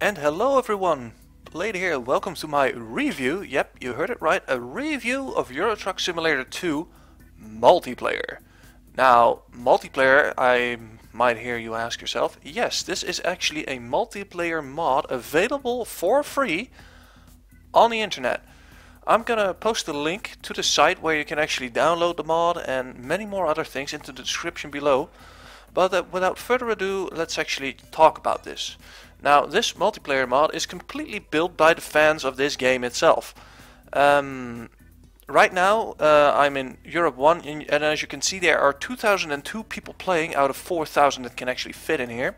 And hello everyone, Blade here, welcome to my review, yep, you heard it right, a review of Euro Truck Simulator 2 multiplayer. Now, multiplayer, I might hear you ask yourself, yes, this is actually a multiplayer mod available for free on the internet. I'm gonna post a link to the site where you can actually download the mod and many more other things into the description below. But without further ado, let's actually talk about this. Now, this multiplayer mod is completely built by the fans of this game itself. Right now, I'm in Europe 1, and as you can see, there are 2002 people playing out of 4,000 that can actually fit in here.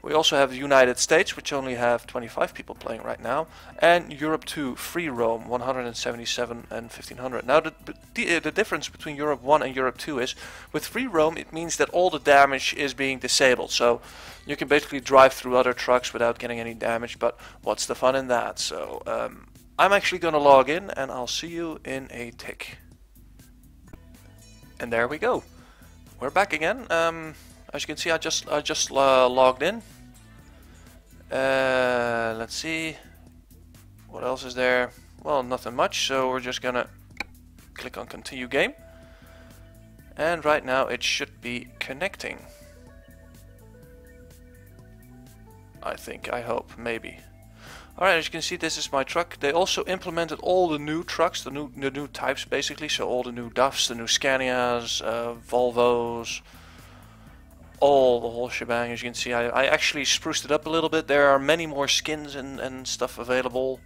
We also have the United States, which only have 25 people playing right now, and Europe 2 free roam, 177 and 1500. Now the difference between Europe 1 and Europe 2 is, with free roam it means that all the damage is being disabled, so you can basically drive through other trucks without getting any damage, but what's the fun in that? So I'm actually gonna log in and I'll see you in a tick. And there we go. We're back again. As you can see, I just logged in. Let's see, what else is there? Well, nothing much, so we're just gonna click on continue game, and right now it should be connecting. I hope, maybe. Alright, as you can see, this is my truck. They also implemented all the new trucks, the new types basically, so all the new DAFs, the new Scanias, Volvos, the whole shebang. As you can see, I actually spruced it up a little bit. There are many more skins and stuff available.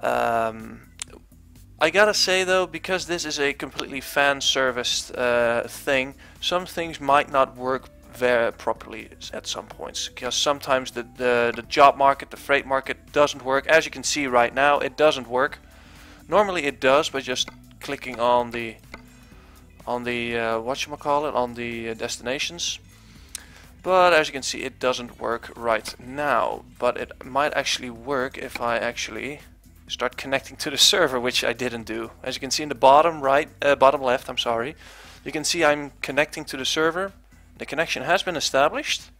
I gotta say though, because this is a completely fan-serviced thing, some things might not work very properly at some points, because sometimes the job market, the freight market doesn't work. As you can see right now, it doesn't work. Normally it does by just clicking on the whatchamacallit, on the destinations, but as you can see it doesn't work right now. But it might actually work if I actually start connecting to the server, which I didn't do. As you can see in the bottom left, I'm sorry, you can see I'm connecting to the server. The connection has been established.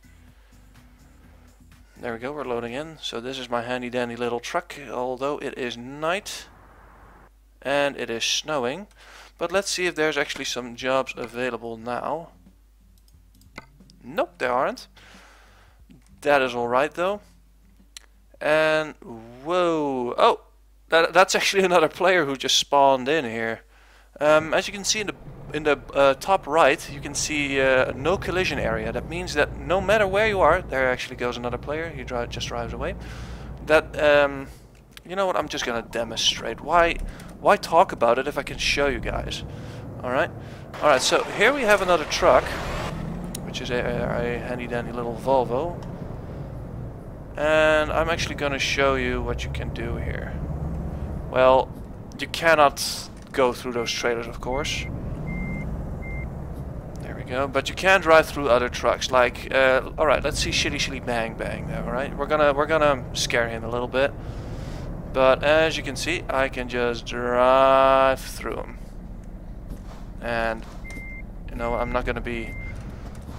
There we go, we're loading in. So this is my handy dandy little truck, although it is night and it is snowing. But let's see if there's actually some jobs available now. Nope, there aren't. That is alright though. And whoa, oh, that's actually another player who just spawned in here. As you can see in the top right, you can see no collision area. That means that no matter where you are, there actually goes another player. He just drives away. That you know what? I'm just gonna demonstrate. Why talk about it if I can show you guys? All right. So here we have another truck, which is a handy dandy little Volvo, and I'm actually gonna show you what you can do here. Well, you cannot go through those trailers, of course. There we go. But you can drive through other trucks. Like, all right, let's see Shitty Bang Bang. All right, we're gonna scare him a little bit. But as you can see, I can just drive through him. And you know, I'm not gonna be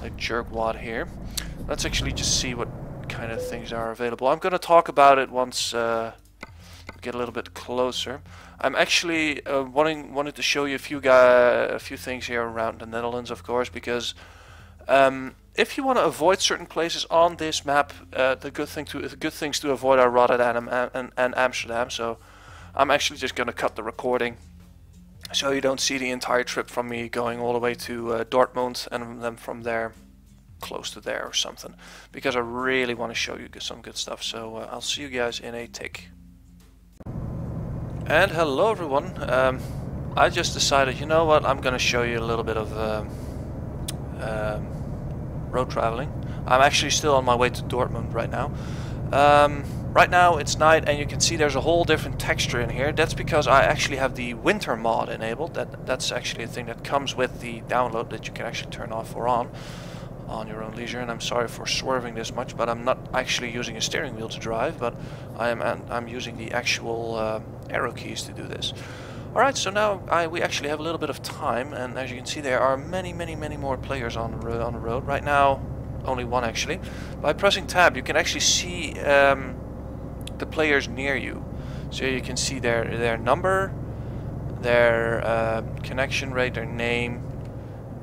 a jerkwad here. Let's actually just see what kind of things are available. I'm gonna talk about it once we get a little bit closer. I'm actually wanted to show you a few things here around the Netherlands, of course, because if you want to avoid certain places on this map, the good things to avoid are Rotterdam and Amsterdam. So I'm actually just going to cut the recording, so you don't see the entire trip from me going all the way to Dortmund and then from there close to there or something, because I really want to show you some good stuff. So I'll see you guys in a tick. And hello everyone, I just decided, you know what, I'm gonna show you a little bit of road traveling. I'm actually still on my way to Dortmund right now. Right now it's night and you can see there's a whole different texture in here. That's because I actually have the winter mod enabled. That's actually a thing that comes with the download that you can actually turn off or on your own leisure. And I'm sorry for swerving this much, but I'm not actually using a steering wheel to drive, but I'm using the actual arrow keys to do this. Alright, so now we actually have a little bit of time, and as you can see there are many more players on the road. Right now only one actually. By pressing tab you can actually see the players near you. So you can see their number, their connection rate, their name,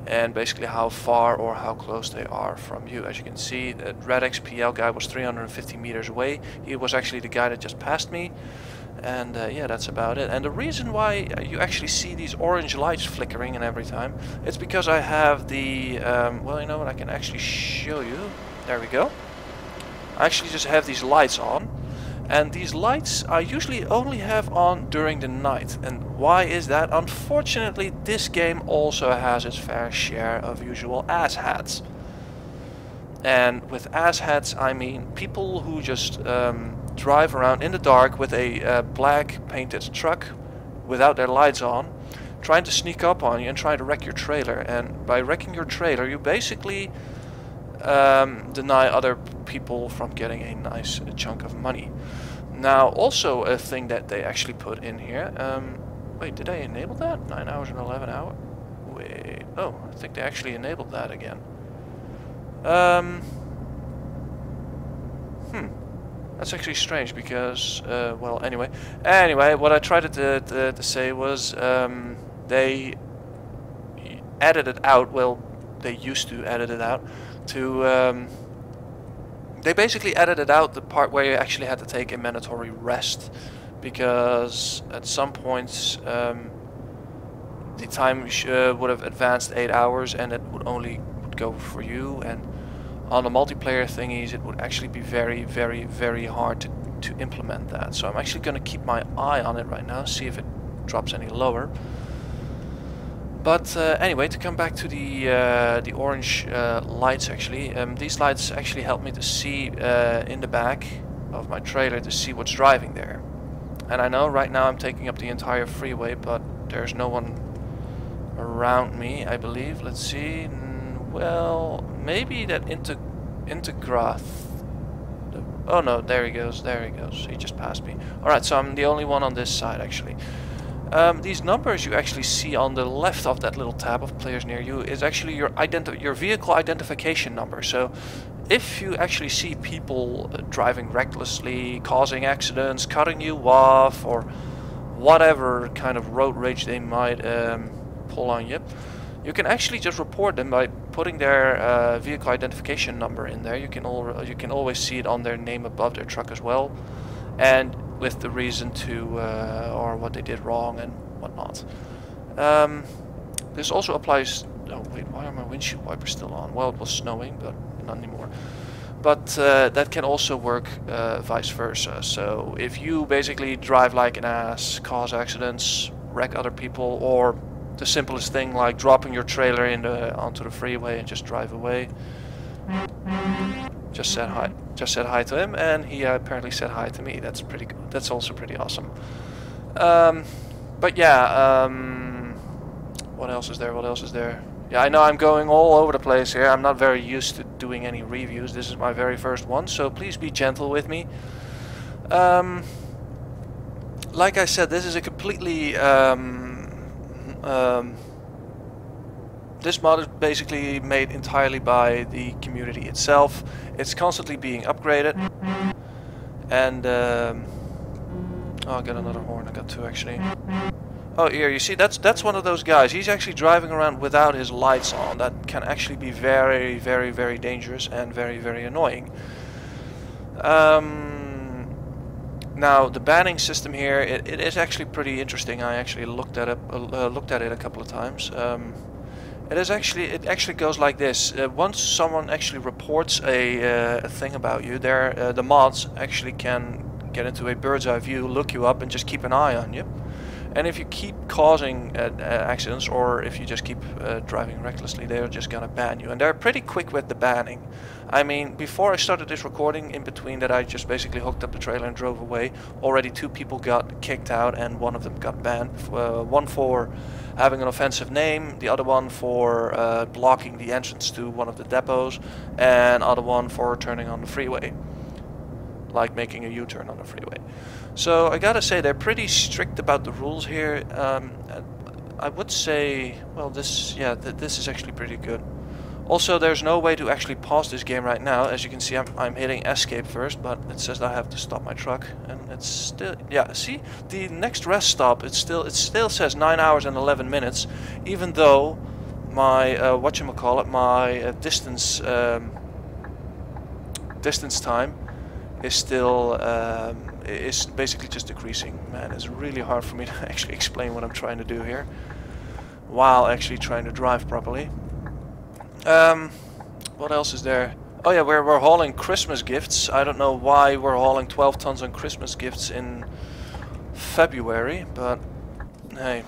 and basically how far or how close they are from you. As you can see, the red XPL guy was 350 meters away. He was actually the guy that just passed me. And yeah, that's about it. And the reason why you actually see these orange lights flickering and every time, it's because I have the, well, you know what, I can actually show you. There we go. I actually just have these lights on. And these lights I usually only have on during the night. And why is that? Unfortunately, this game also has its fair share of usual asshats. And with asshats, I mean people who just drive around in the dark with a black painted truck without their lights on, trying to sneak up on you and try to wreck your trailer. And by wrecking your trailer, you basically deny other people from getting a nice chunk of money. Now, also a thing that they actually put in here. Wait, did I enable that? 9 hours and 11 hours? Wait, oh, I think they actually enabled that again. That's actually strange because, well, anyway, what I tried to say was they added it out. Well, they used to edit it out to. They basically edited out the part where you actually had to take a mandatory rest, because at some points the time would have advanced 8 hours and it would only go for you, and on the multiplayer thingies it would actually be very, very, very hard to implement that. So I'm actually going to keep my eye on it right now, see if it drops any lower. But anyway, to come back to the orange lights, actually, these lights actually help me to see in the back of my trailer to see what's driving there. And I know right now I'm taking up the entire freeway, but there's no one around me, I believe. Let's see. Well, maybe that Integrath. Oh no, there he goes, there he goes. He just passed me. Alright, so I'm the only one on this side, actually. These numbers you actually see on the left of that little tab of players near you is actually your vehicle identification number. So if you actually see people driving recklessly, causing accidents, cutting you off, or whatever kind of road rage they might pull on you, you can actually just report them by putting their vehicle identification number in there. You can always see it on their name above their truck as well, and with the reason to or what they did wrong and whatnot. This also applies. Oh wait, why are my windshield wipers still on? Well, it was snowing, but not anymore. But that can also work vice versa. So if you basically drive like an ass, cause accidents, wreck other people, or the simplest thing like dropping your trailer onto the freeway and just drive away. Just said hi. Just said hi to him, and he apparently said hi to me. That's pretty good. That's also pretty awesome. But yeah, what else is there? What else is there? Yeah, I know I'm going all over the place here. I'm not very used to doing any reviews. This is my very first one, so please be gentle with me. Like I said, this is a completely this mod is basically made entirely by the community itself. It's constantly being upgraded. And oh, I got another horn. I got two actually. Oh, here you see, that's one of those guys. He's actually driving around without his lights on. That can actually be very, very, very dangerous and very, very annoying. Now the banning system here, it is actually pretty interesting. I actually looked at it a couple of times. It actually goes like this. Once someone actually reports a thing about you, the mods actually can get into a bird's eye view, look you up, and just keep an eye on you. And if you keep causing accidents, or if you just keep driving recklessly, they're just gonna ban you. And they're pretty quick with the banning. I mean, before I started this recording, in between that I just basically hooked up the trailer and drove away, already 2 people got kicked out and one of them got banned. One for having an offensive name, the other one for blocking the entrance to one of the depots, and other one for turning on the freeway, like making a U-turn on the freeway. So I gotta say, they're pretty strict about the rules here. I would say, well, this is actually pretty good. Also, there's no way to actually pause this game right now. As you can see, I'm hitting escape first, but it says I have to stop my truck, and it's still, yeah. See, the next rest stop, it still says 9 hours and 11 minutes, even though my whatchamacallit, my distance time is still is basically just decreasing. Man, it's really hard for me to actually explain what I'm trying to do here while actually trying to drive properly. What else is there? Oh yeah, we're hauling Christmas gifts. I don't know why we're hauling 12 tons on Christmas gifts in February, but hey,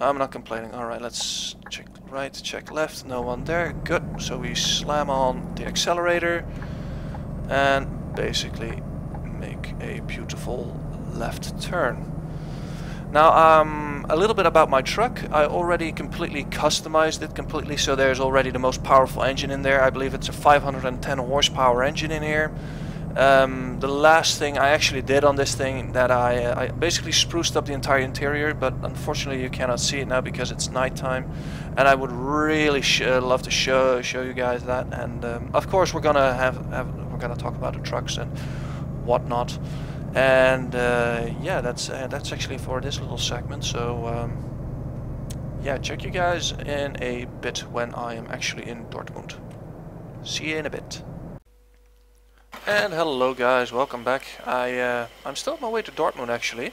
I'm not complaining. Alright, let's check right, check left, no one there. Good. So we slam on the accelerator and basically make a beautiful left turn. Now, a little bit about my truck. I already completely customized it completely, so there's already the most powerful engine in there. I believe it's a 510 horsepower engine in here. The last thing I actually did on this thing, that I basically spruced up the entire interior, but unfortunately you cannot see it now because it's nighttime, and I would really love to show you guys that. And of course we're gonna we're gonna talk about the trucks and whatnot. And yeah, that's actually for this little segment. So yeah, check you guys in a bit when I am actually in Dortmund. See you in a bit. And hello guys, welcome back. I'm still on my way to Dortmund actually,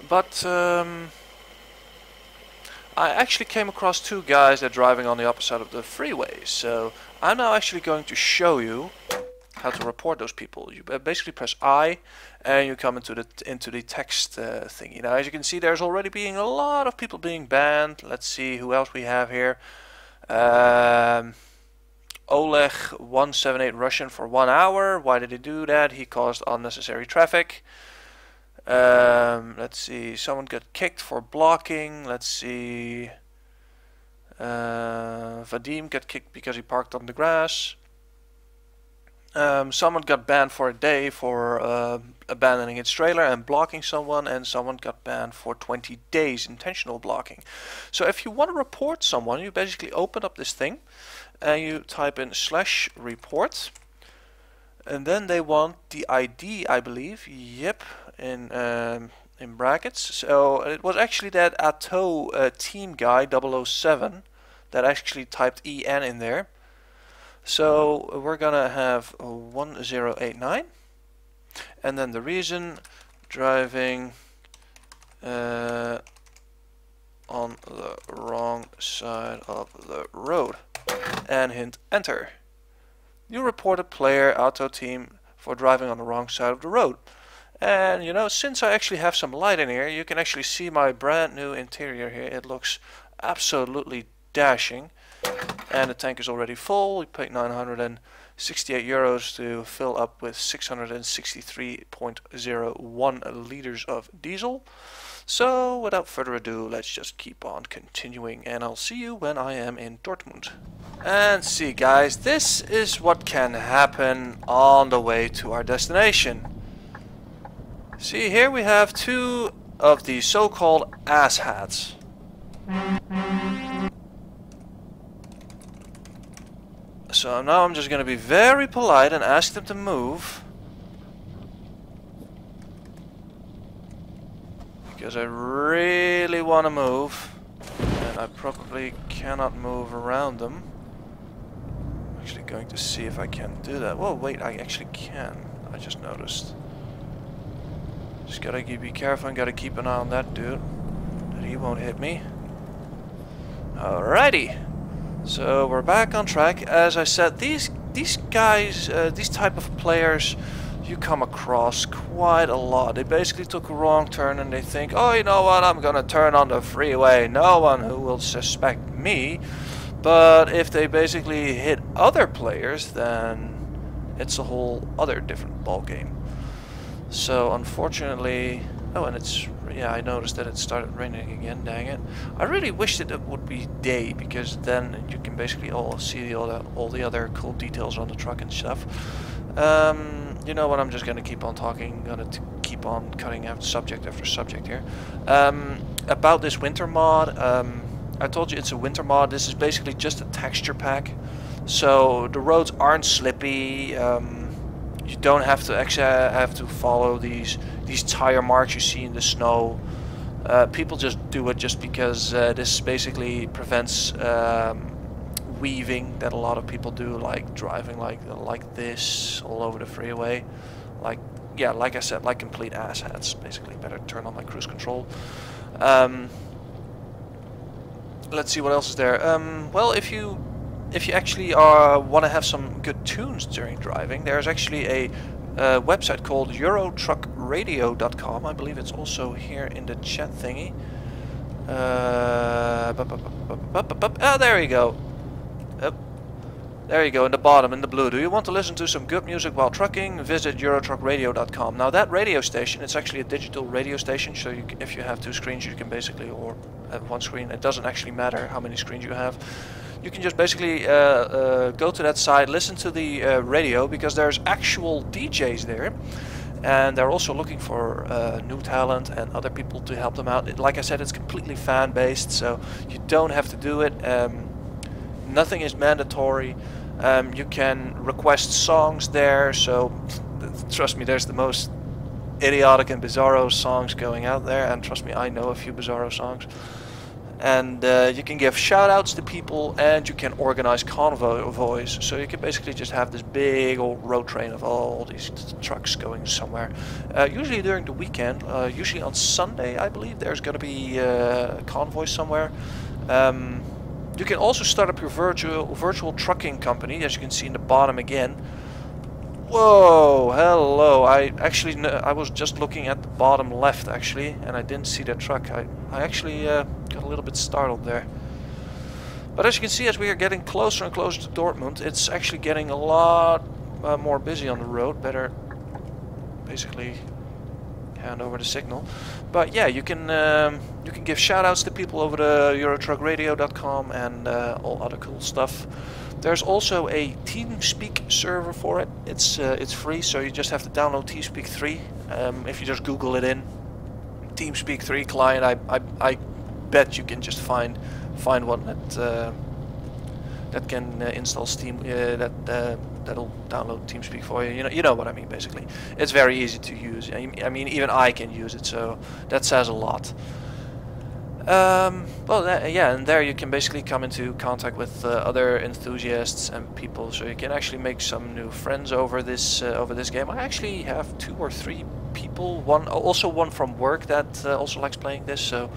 but I actually came across two guys that are driving on the opposite side of the freeway. So I'm now actually going to show you how to report those people. You basically press I, and you come into the text thingy. Now, as you can see, there's already being a lot of people being banned. Let's see who else we have here. Oleg 178 Russian for 1 hour. Why did he do that? He caused unnecessary traffic. Let's see. Someone got kicked for blocking. Let's see. Vadim got kicked because he parked on the grass. Someone got banned for a day for abandoning its trailer and blocking someone, and someone got banned for 20 days intentional blocking. So if you want to report someone, you basically open up this thing and you type in /report, and then they want the ID, I believe. Yep, in brackets. So it was actually that Atto team guy 007 that actually typed EN in there. So we're gonna have 1089, and then the reason, driving on the wrong side of the road, and hit enter. You reported player auto team for driving on the wrong side of the road. And you know, since I actually have some light in here, you can actually see my brand new interior here. It looks absolutely dashing. And the tank is already full. We paid 968 euros to fill up with 663.01 liters of diesel. So without further ado, let's just keep on continuing, and I'll see you when I am in Dortmund. And see guys, this is what can happen on the way to our destination. See, here we have two of the so-called asshats. So now I'm just going to be very polite and ask them to move, because I really want to move, and I probably cannot move around them. I'm actually going to see if I can do that. Whoa, wait, I actually can. I just noticed. Just gotta be careful and gotta keep an eye on that dude, that he won't hit me. Alrighty. So we're back on track. As I said, these guys, these type of players, you come across quite a lot. They basically took a wrong turn and they think, oh, you know what, I'm gonna turn on the freeway. No one who will suspect me. But if they basically hit other players, then it's a whole other different ball game. So unfortunately, oh, and it's, yeah, I noticed that it started raining again, dang it. I really wish that it would be day, because then you can basically all see all the other cool details on the truck and stuff. You know what, I'm just gonna keep on talking, gonna keep on cutting out subject after subject here. About this winter mod, I told you it's a winter mod. This is basically just a texture pack. So the roads aren't slippy. You don't have to actually have to follow these tire marks you see in the snow. People just do it just because this basically prevents weaving that a lot of people do, like driving like this all over the freeway. Like, yeah, like I said, like complete asshats. Basically, better turn on my cruise control. Let's see what else is there. Well, if you actually want to have some good tunes during driving, there's actually a website called eurotruckradio.com. I believe it's also here in the chat thingy. There you go. There you go, in the bottom, in the blue. Do you want to listen to some good music while trucking? Visit eurotruckradio.com. Now that radio station, it's actually a digital radio station, so if you have two screens, you can basically, or have one screen, it doesn't actually matter how many screens you have. You can just basically go to that site, listen to the radio, because there's actual DJs there. And they're also looking for new talent and other people to help them out. Like I said, it's completely fan-based, so you don't have to do it. Nothing is mandatory. You can request songs there, so trust me, there's the most idiotic and bizarro songs going out there, and trust me, I know a few bizarro songs. And you can give shout-outs to people, and you can organize convoys, so you can basically just have this big old road train of all these trucks going somewhere. Usually during the weekend, usually on Sunday, I believe, there's going to be a convoy somewhere. You can also start up your virtual trucking company, as you can see in the bottom again. Whoa, hello. I was just looking at the bottom left actually, and I didn't see that truck. I actually got a little bit startled there. But as you can see, as we are getting closer and closer to Dortmund, it's actually getting a lot more busy on the road. Better basically hand over the signal. But yeah, you can give shoutouts to people over the eurotruckradio.com and all other cool stuff. There's also a TeamSpeak server for it. It's free, so you just have to download TeamSpeak 3. If you just Google it in TeamSpeak 3 client, I bet you can just find one that can install Steam that'll download TeamSpeak for you. You know what I mean, basically. It's very easy to use. I mean, even I can use it, so that says a lot. Well, yeah, and there you can basically come into contact with other enthusiasts and people, so you can actually make some new friends over this game. I actually have 2 or 3 people. One from work that also likes playing this. So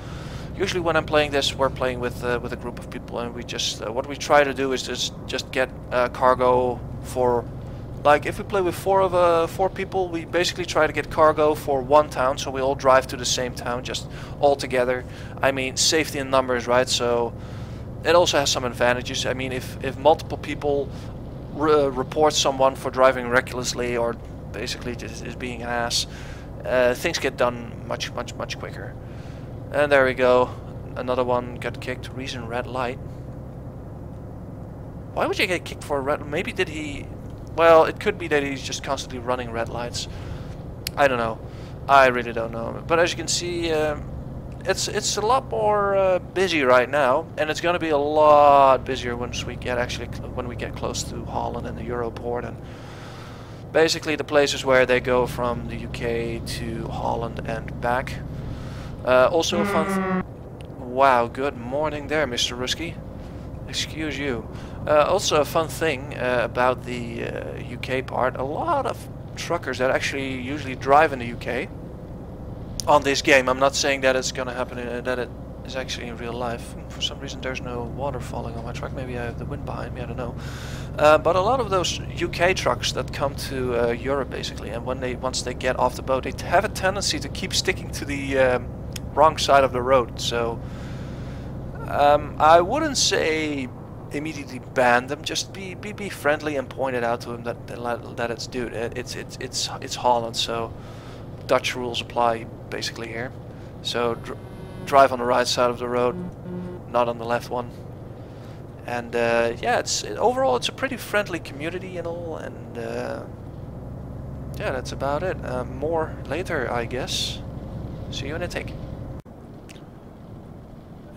usually when I'm playing this, we're playing with a group of people, and we just what we try to do is just get cargo for. Like if we play with 4 people, we basically try to get cargo for one town, so we all drive to the same town, just all together. I mean, safety in numbers, right? So it also has some advantages. I mean, if multiple people report someone for driving recklessly or basically just is being an ass, things get done much quicker. And there we go. Another one got kicked. Reason red light. Why would you get kicked for a red? Maybe did he? Well, it could be that he's just constantly running red lights. I don't know. I really don't know. But as you can see, it's a lot more busy right now, and it's going to be a lot busier once we get when we get close to Holland and the Europort, and basically the places where they go from the UK to Holland and back. Also a fun. Wow, good morning there, Mr. Rusky. Excuse you. Also a fun thing about the UK part, a lot of truckers that actually usually drive in the UK on this game. I'm not saying that it's gonna happen, that it is actually in real life. For some reason there's no water falling on my truck. Maybe I have the wind behind me, I don't know. But a lot of those UK trucks that come to Europe basically, and once they get off the boat, they have a tendency to keep sticking to the wrong side of the road. So I wouldn't say immediately ban them. Just be friendly and point it out to them that it's dude. It's Holland, so Dutch rules apply basically here. So drive on the right side of the road, not on the left one. And yeah, overall it's a pretty friendly community and all. And yeah, that's about it. More later, I guess. See you in a tick.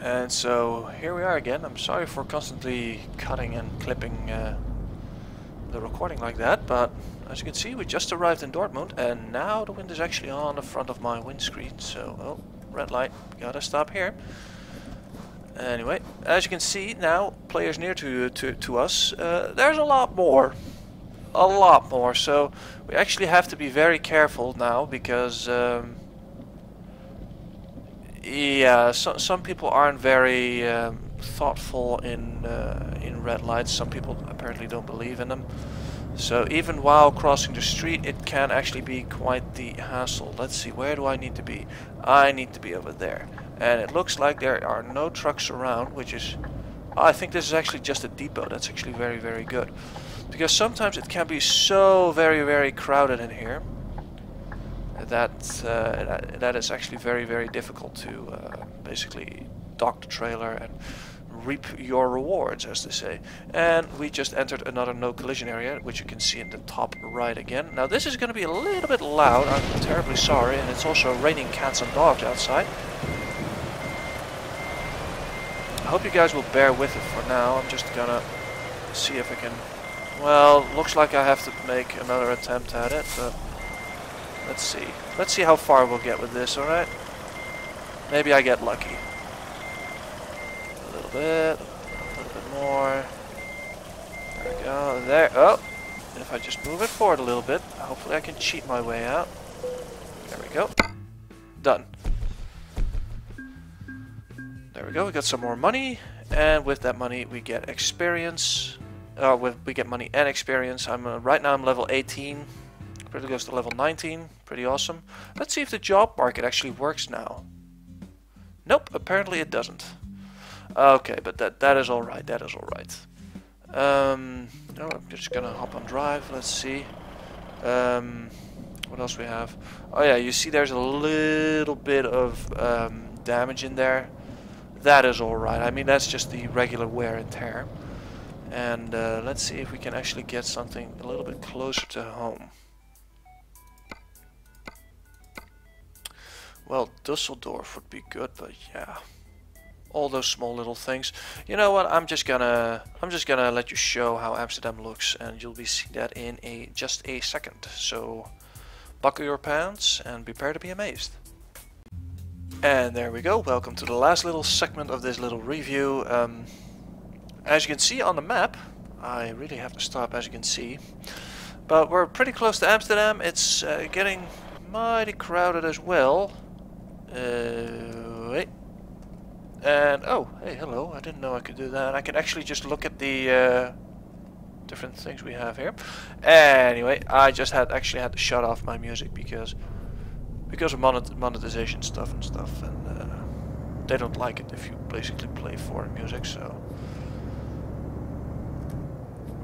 And so here we are again. I'm sorry for constantly cutting and clipping the recording like that, but as you can see, we just arrived in Dortmund, and now the wind is actually on the front of my windscreen. So, oh, red light, gotta stop here. Anyway, as you can see now, players near to us, there's a lot more. A lot more. So we actually have to be very careful now because, yeah, some people aren't very thoughtful in red lights. Some people apparently don't believe in them. So even while crossing the street, it can actually be quite the hassle. Let's see, where do I need to be? I need to be over there. And it looks like there are no trucks around, which is... I think this is actually just a depot. That's actually very, very good. Because sometimes it can be so very, very crowded in here that that is actually very, very difficult to basically dock the trailer and reap your rewards, as they say. And we just entered another no collision area, which you can see in the top right again. Now this is going to be a little bit loud, I'm terribly sorry, and it's also raining cats and dogs outside. I hope you guys will bear with it for now. I'm just gonna see if I can... Well, looks like I have to make another attempt at it, but let's see. Let's see how far we'll get with this, alright? Maybe I get lucky. A little bit more. There we go. There. Oh! If I just move it forward a little bit, hopefully I can cheat my way out. There we go. Done. There we go. We got some more money, and with that money we get experience. We get money and experience. Right now I'm level 18. Pretty close to level 19. Pretty awesome. Let's see if the job market actually works now. Nope, apparently it doesn't. Okay, but that is all right. That is all right. No, I'm just gonna hop on drive. Let's see. What else we have? Oh yeah, you see there's a little bit of damage in there. That is all right. I mean, that's just the regular wear and tear. And let's see if we can actually get something a little bit closer to home. Well, Dusseldorf would be good, but yeah, all those small little things. You know what? I'm just gonna let you show how Amsterdam looks, and you'll be seeing that in just a second. So, buckle your pants and prepare to be amazed. And there we go. Welcome to the last little segment of this little review. As you can see on the map, I really have to stop, as you can see, but we're pretty close to Amsterdam. It's getting mighty crowded as well. Wait. And oh, hey, hello. I didn't know I could do that. I can actually just look at the different things we have here. Anyway, I just actually had to shut off my music because of monetization stuff, and they don't like it if you basically play foreign music. So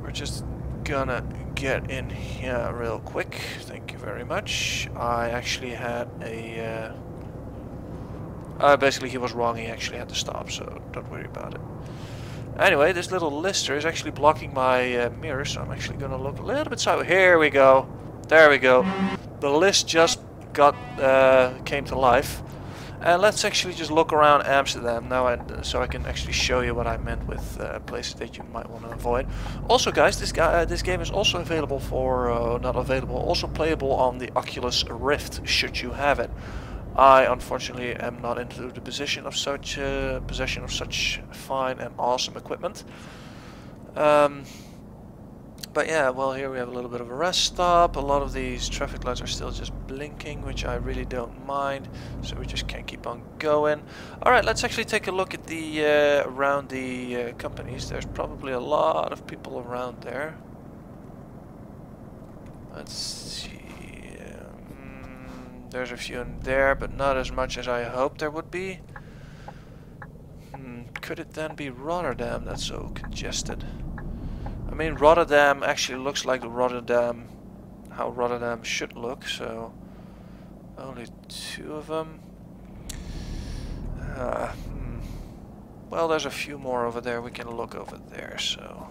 we're just gonna get in here real quick. Thank you very much. I actually had a basically he was wrong. He actually had to stop, so don't worry about it. Anyway, this little lister is actually blocking my mirror, so I'm actually gonna look a little bit sideways. Here we go. There we go. The list just came to life. And let's actually just look around Amsterdam now, so I can actually show you what I meant with places that you might want to avoid. Also, guys, this game is also available for not available, also playable on the Oculus Rift, should you have it. I unfortunately am not into the possession of such fine and awesome equipment. But yeah, well, here we have a little bit of a rest stop. A lot of these traffic lights are still just blinking, which I really don't mind. So we just can't keep on going. Alright, let's actually take a look at the around the companies. There's probably a lot of people around there. Let's see. There's a few in there, but not as much as I hoped there would be. Could it then be Rotterdam that's so congested? I mean, Rotterdam actually looks like Rotterdam, how Rotterdam should look, so only 2 of them. Well, there's a few more over there. We can look over there, so.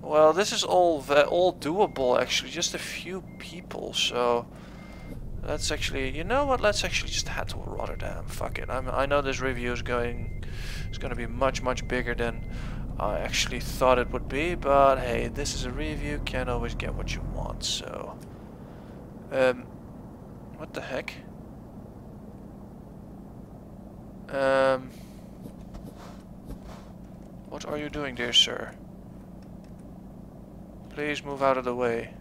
Well, this is all doable, actually, just a few people, so Let's actually, you know what? Let's actually just head to Rotterdam. Fuck it. I know this review is going to be much bigger than I actually thought it would be, but hey, this is a review. Can't always get what you want. So, what the heck? What are you doing, dear sir? Please move out of the way.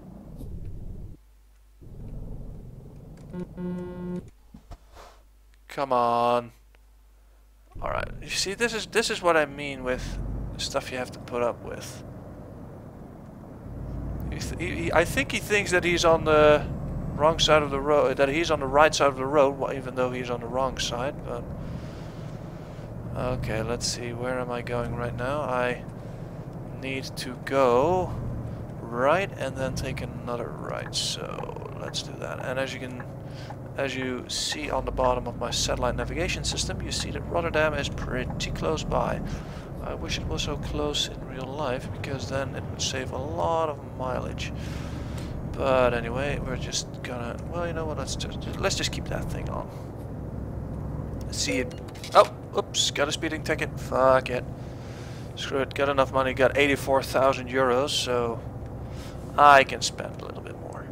Come on. Alright, you see, this is what I mean with stuff you have to put up with. I think he thinks that he's on the wrong side of the road, that he's on the right side of the road, well, even though he's on the wrong side, but... Okay, let's see, where am I going right now? I need to go right and then take another right, so let's do that. And as you see on the bottom of my satellite navigation system, you see that Rotterdam is pretty close by. I wish it was so close in real life, because then it would save a lot of mileage. But anyway, we're just gonna, well, you know what, let's just keep that thing on. See it. Oh, oops, got a speeding ticket. Fuck it. Screw it, got enough money, got 84,000 euros, so I can spend a little bit more.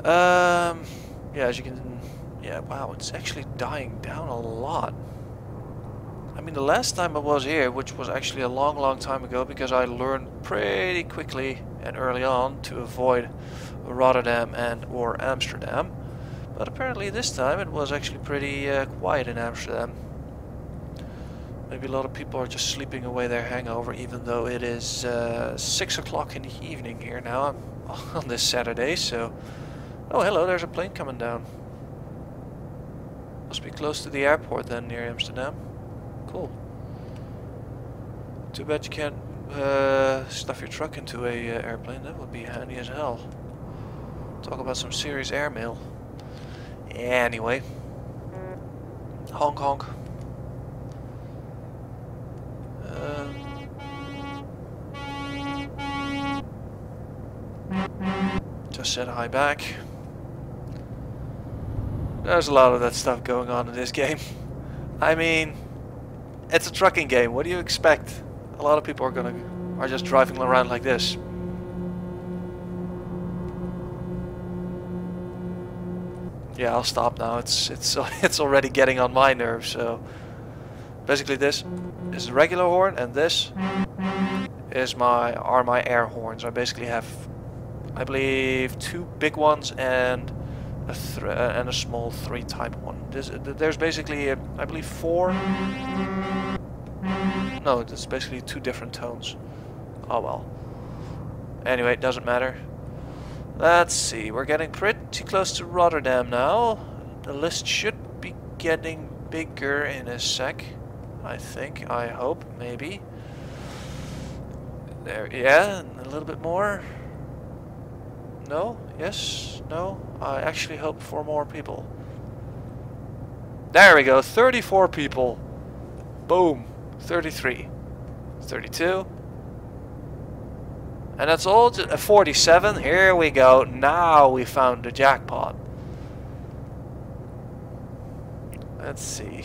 Yeah, as you can, yeah, wow, it's actually dying down a lot. I mean, the last time I was here, which was actually a long time ago, because I learned pretty quickly and early on to avoid Rotterdam and or Amsterdam. But apparently this time it was actually pretty quiet in Amsterdam. Maybe a lot of people are just sleeping away their hangover, even though it is 6 o'clock in the evening here now on this Saturday, so... Oh, hello, there's a plane coming down. Must be close to the airport then, near Amsterdam. Cool. Too bad you can't stuff your truck into a airplane. That would be handy as hell. Talk about some serious airmail. Anyway. Honk honk. Just said hi back. There's a lot of that stuff going on in this game. I mean, it's a trucking game. What do you expect? A lot of people are just driving around like this. Yeah, I'll stop now. It's already getting on my nerves. So basically, this is a regular horn, and this is are my air horns. I basically have, I believe, 2 big ones and a small 3-type one. There's basically, I believe, 4. No, it's basically 2 different tones. Oh well. Anyway, it doesn't matter. Let's see, we're getting pretty close to Rotterdam now. The list should be getting bigger in a sec. I think, I hope, maybe. There, yeah, a little bit more. No? Yes? No? I actually hope for more people. There we go, 34 people. Boom. 33. 32. And that's all, 47. Here we go. Now we found the jackpot. Let's see.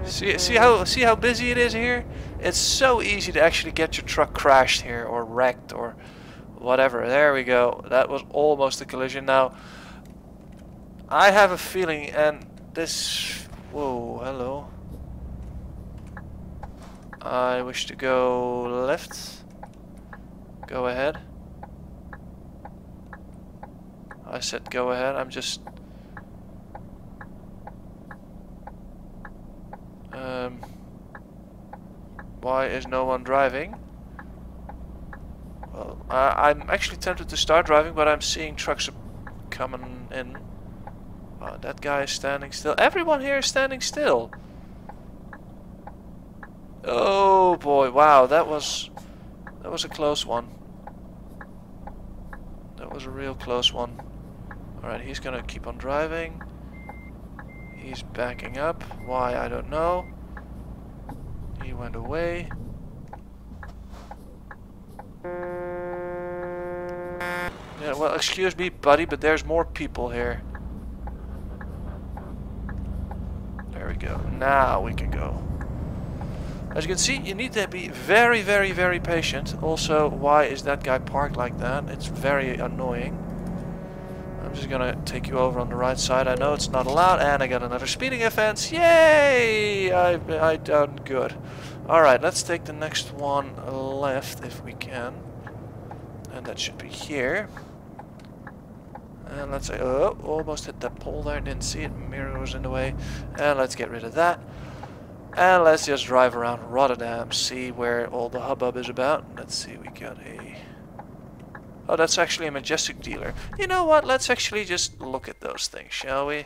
See how busy it is here? It's so easy to actually get your truck crashed here or wrecked or whatever. There we go. That was almost a collision. Now, I have a feeling, and this... Whoa, hello. I wish to go left. Go ahead. I said go ahead. I'm just... Why is no one driving? Well, I'm actually tempted to start driving, but I'm seeing trucks coming in. That guy is standing still. Everyone here is standing still. Oh boy, wow, that was a close one. That was a real close one. Alright, he's gonna keep on driving. He's backing up. Why, I don't know. He went away. well, excuse me, buddy, but there's more people here. There we go. Now we can go. As you can see, you need to be very, very, very patient. Also, why is that guy parked like that? It's very annoying. I'm just gonna take you over on the right side. I know it's not allowed, and I got another speeding offense. Yay! I done good. Alright, let's take the next one left if we can. And that should be here. And let's say, oh, almost hit that pole there, didn't see it, mirror was in the way. And let's get rid of that. And let's just drive around Rotterdam, see where all the hubbub is about. Let's see, we got a... Oh, that's actually a Majestic dealer. You know what, let's actually just look at those things, shall we?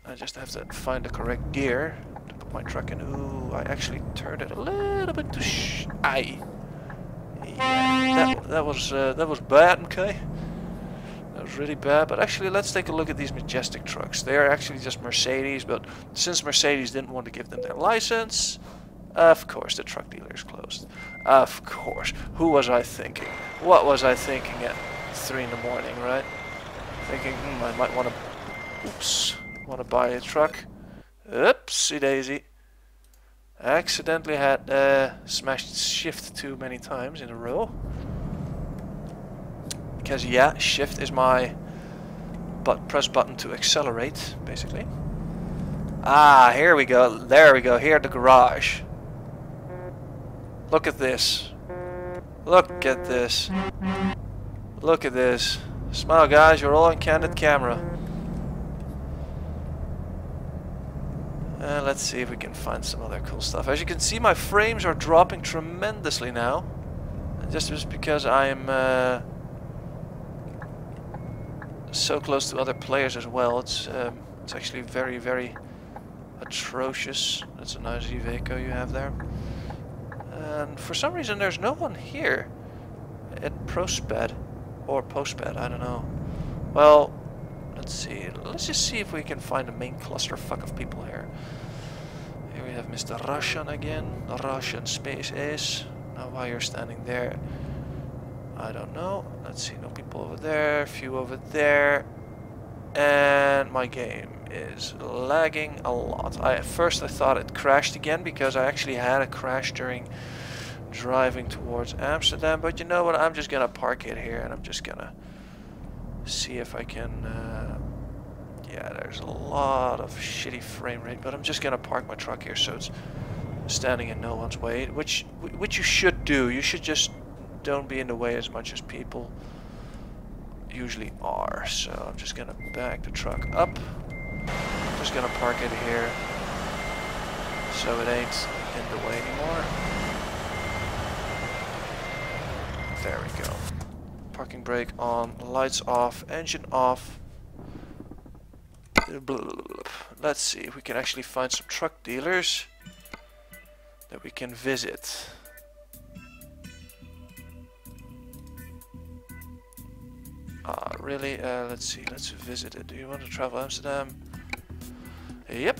I just have to find the correct gear to put my truck in. Ooh, I actually turned it a little bit too aye. Yeah, that was bad, okay? That was really bad, but actually let's take a look at these Majestic trucks. They are actually just Mercedes, but since Mercedes didn't want to give them their license, of course the truck dealer is closed. Of course. Who was I thinking? What was I thinking at 3 in the morning, right? Thinking, I might want to buy a truck. Oopsie daisy. Accidentally had smashed shift too many times in a row. Because yeah, shift is my press button to accelerate, basically. Ah, here we go. There we go. Here at the garage. Look at this. Look at this. Look at this. Smile, guys. You're all on candid camera. Let's see if we can find some other cool stuff. As you can see, my frames are dropping tremendously now. Just because I'm so close to other players as well. It's actually very, very atrocious. That's a nice Iveco you have there. And for some reason there's no one here at Prosped or Postbed, I don't know. Well, let's see. Let's just see if we can find a main clusterfuck of people here. Here we have Mr. Russian again. The Russian Space Ace. Now why you're standing there, I don't know. Let's see, no people over there, a few over there. And my game is lagging a lot. At first I thought it crashed again because I actually had a crash during driving towards Amsterdam. But you know what, I'm just gonna park it here and I'm just gonna see if I can... yeah, there's a lot of shitty frame rate, but I'm just gonna park my truck here so it's standing in no one's way, which you should do. You should just don't be in the way as much as people usually are. So I'm just gonna back the truck up. I'm just gonna park it here so it ain't in the way anymore. There we go. Parking brake on, lights off, engine off. Let's see if we can actually find some truck dealers that we can visit. Really? Let's see. Let's visit it. Do you want to travel Amsterdam? Yep.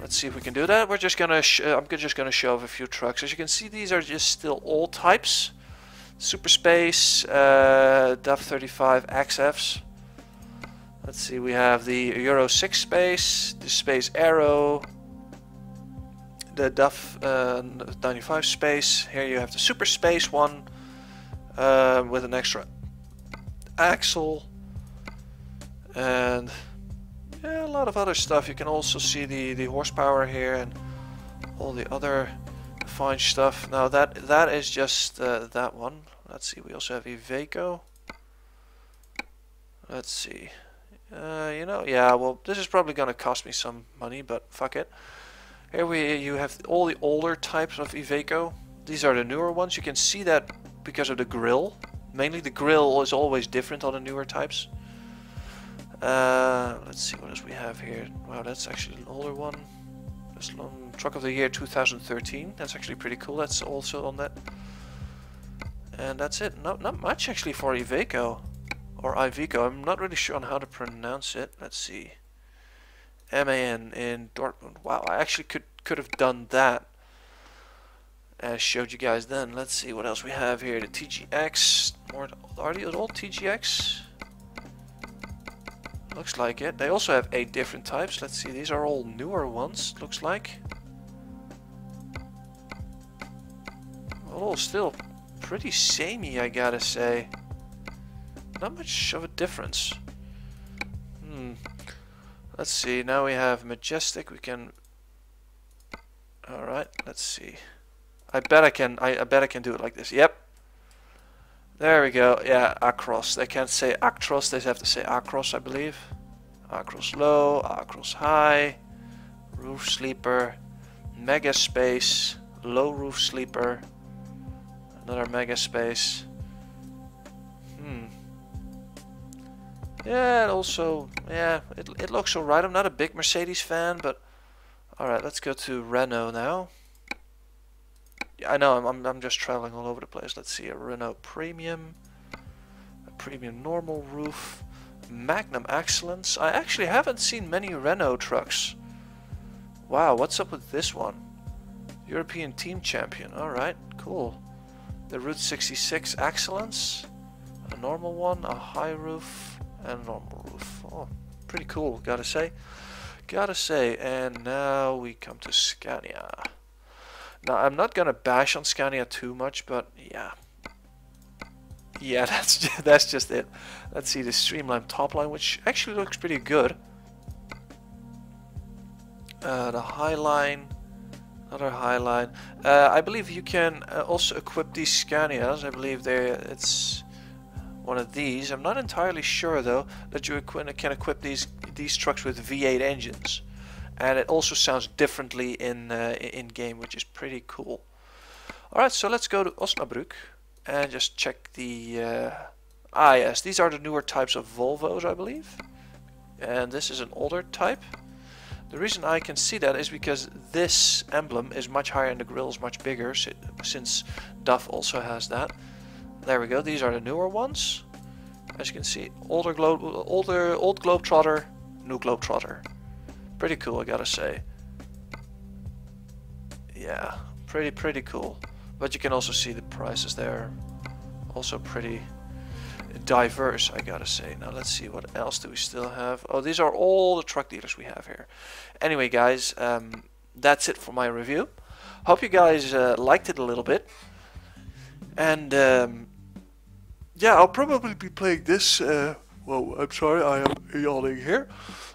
Let's see if we can do that. We're just gonna. I'm just gonna show off a few trucks. As you can see, these are just still old types. Super Space, DAF 35 XFs. Let's see. We have the Euro 6 Space, the Space Aero, the DAF 95 Space. Here you have the Super Space one with an extra axle, and yeah, a lot of other stuff. You can also see the horsepower here and all the other fine stuff. Now that is just that one. Let's see, we also have Iveco. Let's see. You know, yeah, well, this is probably gonna cost me some money, but fuck it. Here you have all the older types of Iveco. These are the newer ones. You can see that because of the grille. Mainly the grille is always different on the newer types. Let's see what else we have here. Wow, that's actually an older one. This one, Truck of the Year 2013. That's actually pretty cool. That's also on that. And that's it. Not much actually for Iveco. Or Iveco. I'm not really sure on how to pronounce it. Let's see. MAN in Dortmund. Wow, I actually could have done that. as showed you guys then. Let's see what else we have here. The TGX. Are these all TGX? Looks like it. They also have 8 different types. Let's see. These are all newer ones. Looks like. Oh, still pretty samey, I gotta say. Not much of a difference. Let's see. Now we have Majestic. We can. All right. Let's see. I bet I can. I bet I can do it like this. Yep. There we go. Yeah, Acros. They can't say Actros. They have to say Acros, I believe. Acros low. Acros high. Roof sleeper. Mega space. Low roof sleeper. Another mega space. Yeah, it looks alright. I'm not a big Mercedes fan, but alright, let's go to Renault now. Yeah, I know I'm just traveling all over the place. Let's see, a Renault Premium, a Premium normal roof, Magnum Excellence. I actually haven't seen many Renault trucks. Wow, what's up with this one? European Team Champion. Alright, cool. The Route 66 Excellence, a normal one, a high roof, and a normal roof. Oh, pretty cool, gotta say. And now we come to Scania. Now, I'm not gonna bash on Scania too much, but yeah. Yeah, that's just it. Let's see the Streamline top line, which actually looks pretty good. The Highline. Another Highline. I believe you can also equip these Scanias. I believe it's one of these. I'm not entirely sure though that you can equip these trucks with V8 engines, and it also sounds differently in game, which is pretty cool. All right, so let's go to Osnabrück and just check the. Yes, these are the newer types of Volvos, I believe, and this is an older type. The reason I can see that is because this emblem is much higher and the grille is much bigger, since DAF also has that. There we go. These are the newer ones. As you can see, old Globetrotter, new Globetrotter. Pretty cool, I gotta say. Yeah, pretty cool. But you can also see the prices there. Also pretty diverse, I gotta say. Now let's see, what else do we still have? Oh, these are all the truck dealers we have here. Anyway, guys, that's it for my review. Hope you guys liked it a little bit. And yeah, I'll probably be playing this. Whoa, I'm sorry, I am yawning here.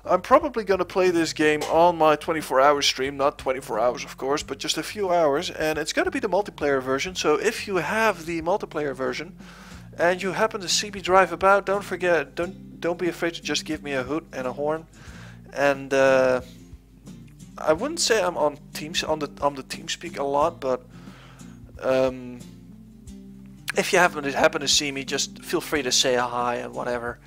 I'm probably gonna play this game on my 24-hour stream, not 24 hours of course, but just a few hours, and it's gonna be the multiplayer version. So if you have the multiplayer version and you happen to see me drive about, don't forget, don't be afraid to just give me a hoot and a horn. And I wouldn't say I'm on Teams on the TeamSpeak a lot, but if you happen to see me, just feel free to say a hi and whatever.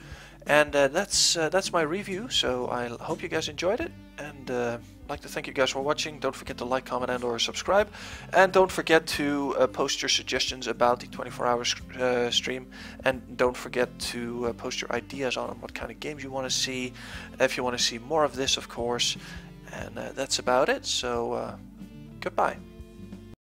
And that's my review. So I hope you guys enjoyed it, and I'd like to thank you guys for watching. Don't forget to like, comment, and/or subscribe, and don't forget to post your suggestions about the 24-hour stream, and don't forget to post your ideas on what kind of games you want to see, if you want to see more of this, of course. And that's about it. So goodbye.